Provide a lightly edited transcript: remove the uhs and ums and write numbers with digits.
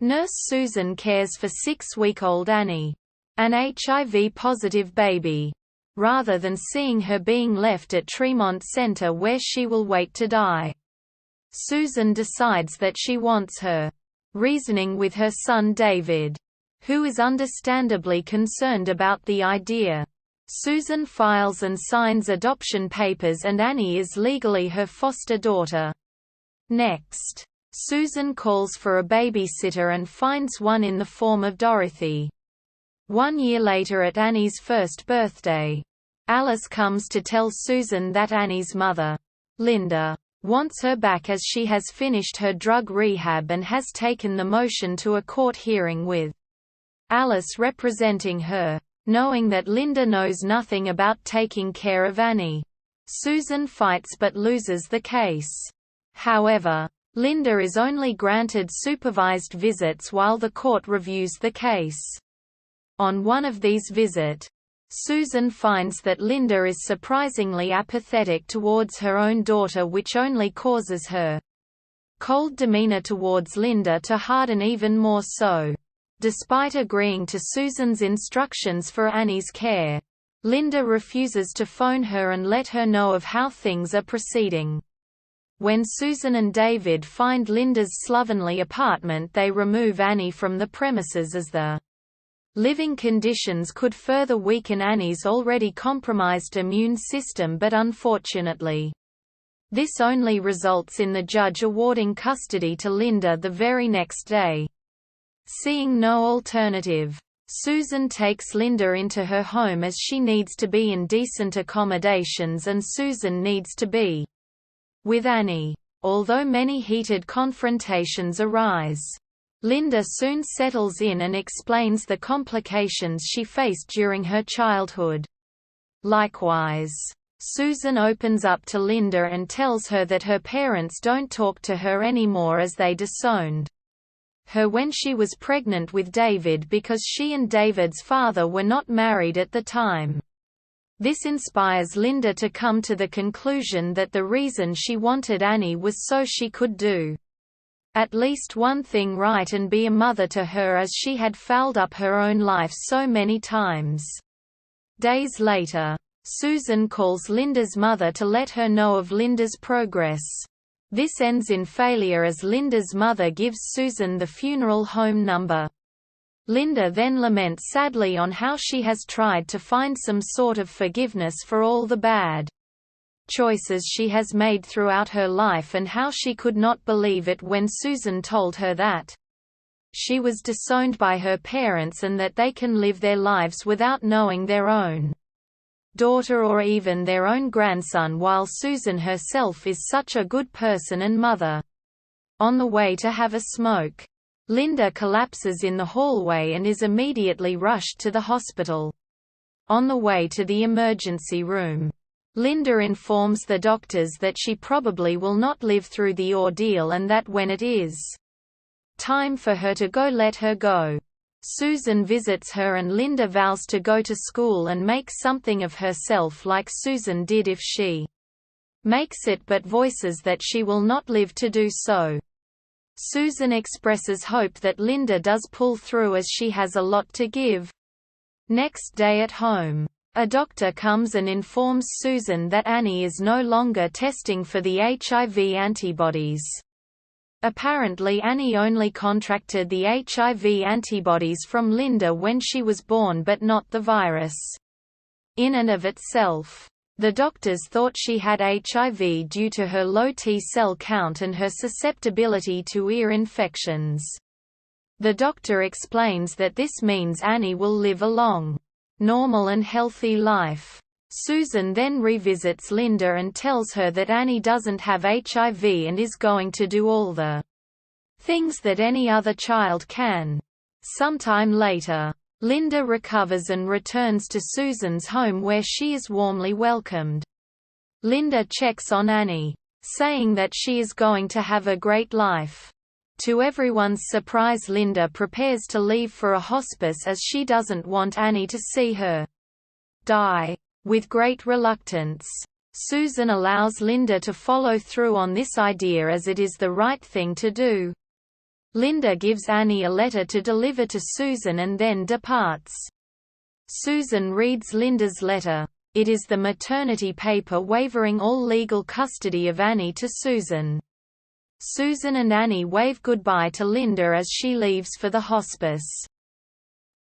Nurse Susan cares for 6-week-old Annie, an HIV-positive baby, rather than seeing her being left at Tremont Center where she will wait to die. Susan decides that she wants her, reasoning with her son David, who is understandably concerned about the idea. Susan files and signs adoption papers and Annie is legally her foster daughter. Next, Susan calls for a babysitter and finds one in the form of Dorothy. 1 year later at Annie's first birthday, Alice comes to tell Susan that Annie's mother, Linda, wants her back as she has finished her drug rehab and has taken the motion to a court hearing with Alice representing her. Knowing that Linda knows nothing about taking care of Annie, Susan fights but loses the case. However, Linda is only granted supervised visits while the court reviews the case. On one of these visits, Susan finds that Linda is surprisingly apathetic towards her own daughter, which only causes her cold demeanor towards Linda to harden even more so. Despite agreeing to Susan's instructions for Annie's care, Linda refuses to phone her and let her know of how things are proceeding. When Susan and David find Linda's slovenly apartment, they remove Annie from the premises as the living conditions could further weaken Annie's already compromised immune system, but unfortunately, this only results in the judge awarding custody to Linda the very next day. Seeing no alternative, Susan takes Linda into her home as she needs to be in decent accommodations and Susan needs to be with Annie. Although many heated confrontations arise, Linda soon settles in and explains the complications she faced during her childhood. Likewise, Susan opens up to Linda and tells her that her parents don't talk to her anymore as they disowned her when she was pregnant with David because she and David's father were not married at the time. This inspires Linda to come to the conclusion that the reason she wanted Annie was so she could do at least one thing right and be a mother to her, as she had fouled up her own life so many times. Days later, Susan calls Linda's mother to let her know of Linda's progress. This ends in failure as Linda's mother gives Susan the funeral home number. Linda then laments sadly on how she has tried to find some sort of forgiveness for all the bad choices she has made throughout her life and how she could not believe it when Susan told her that she was disowned by her parents and that they can live their lives without knowing their own daughter or even their own grandson, while Susan herself is such a good person and mother. On the way to have a smoke, Linda collapses in the hallway and is immediately rushed to the hospital. On the way to the emergency room, Linda informs the doctors that she probably will not live through the ordeal and that when it is time for her to go, let her go. Susan visits her and Linda vows to go to school and make something of herself like Susan did if she makes it, but voices that she will not live to do so. Susan expresses hope that Linda does pull through as she has a lot to give. Next day at home, a doctor comes and informs Susan that Annie is no longer testing for the HIV antibodies. Apparently Annie only contracted the HIV antibodies from Linda when she was born, but not the virus. In and of itself, the doctors thought she had HIV due to her low T-cell count and her susceptibility to ear infections. The doctor explains that this means Annie will live a long, normal and healthy life. Susan then revisits Linda and tells her that Annie doesn't have HIV and is going to do all the things that any other child can. Sometime later, Linda recovers and returns to Susan's home where she is warmly welcomed. Linda checks on Annie, saying that she is going to have a great life. To everyone's surprise, Linda prepares to leave for a hospice as she doesn't want Annie to see her die. With great reluctance, Susan allows Linda to follow through on this idea as it is the right thing to do. Linda gives Annie a letter to deliver to Susan and then departs. Susan reads Linda's letter. It is the maternity paper waiving all legal custody of Annie to Susan. Susan and Annie wave goodbye to Linda as she leaves for the hospice.